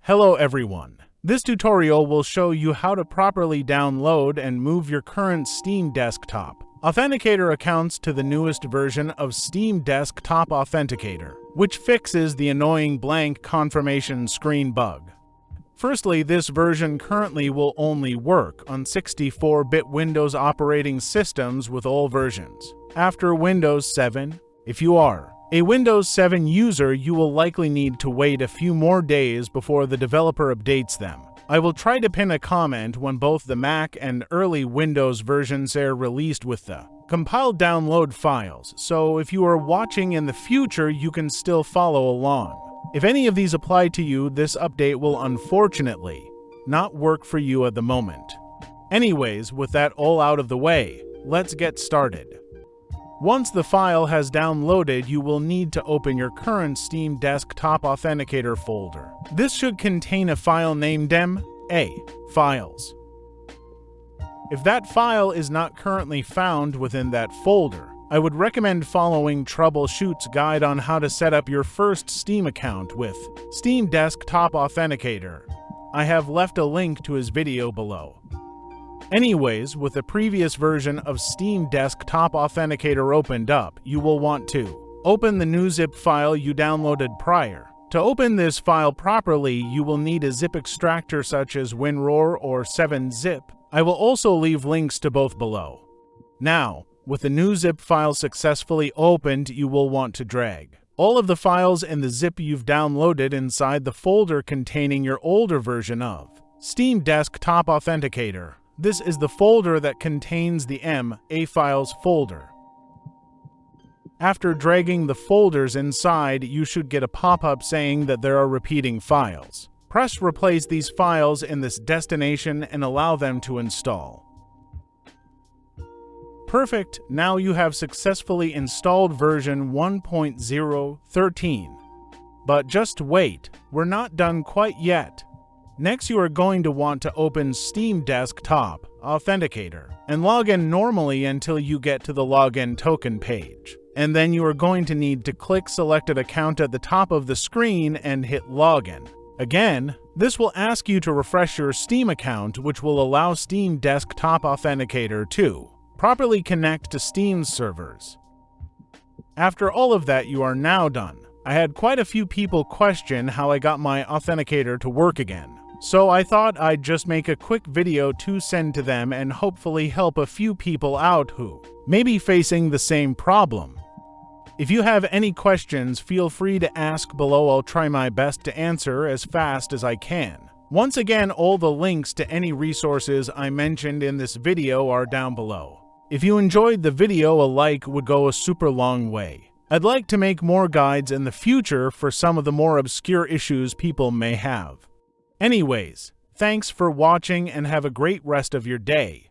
Hello everyone. This tutorial will show you how to properly download and move your current Steam Desktop Authenticator accounts to the newest version of Steam Desktop Authenticator, which fixes the annoying blank confirmation screen bug. Firstly, this version currently will only work on 64-bit Windows operating systems with all versions. After Windows 7, if you are a Windows 7 user, you will likely need to wait a few more days before the developer updates them. I will try to pin a comment when both the Mac and early Windows versions are released with the compiled download files, so if you are watching in the future, you can still follow along. If any of these apply to you, this update will unfortunately not work for you at the moment. Anyways, with that all out of the way, let's get started. Once the file has downloaded, you will need to open your current Steam Desktop Authenticator folder. This should contain a file named Files. If that file is not currently found within that folder, I would recommend following Troubleshoot's guide on how to set up your first Steam account with Steam Desktop Authenticator. I have left a link to his video below. Anyways, with the previous version of Steam Desktop Authenticator opened up, you will want to open the new zip file you downloaded prior. To open this file properly, you will need a zip extractor such as WinRAR or 7-zip. I will also leave links to both below. Now, with the new zip file successfully opened, you will want to drag all of the files in the zip you've downloaded inside the folder containing your older version of Steam Desktop Authenticator. This is the folder that contains the files folder. After dragging the folders inside, you should get a pop-up saying that there are repeating files. Press replace these files in this destination and allow them to install. Perfect, now you have successfully installed version 1.013. But just wait, we're not done quite yet. Next, you are going to want to open Steam Desktop Authenticator and log in normally until you get to the login token page. And then you are going to need to click selected account at the top of the screen and hit login. Again, this will ask you to refresh your Steam account, which will allow Steam Desktop Authenticator to properly connect to Steam's servers. After all of that, you are now done. I had quite a few people question how I got my authenticator to work again. So I thought I'd just make a quick video to send to them and hopefully help a few people out who may be facing the same problem. If you have any questions, feel free to ask below. I'll try my best to answer as fast as I can. Once again, all the links to any resources I mentioned in this video are down below. If you enjoyed the video, a like would go a super long way. I'd like to make more guides in the future for some of the more obscure issues people may have. Anyways, thanks for watching and have a great rest of your day.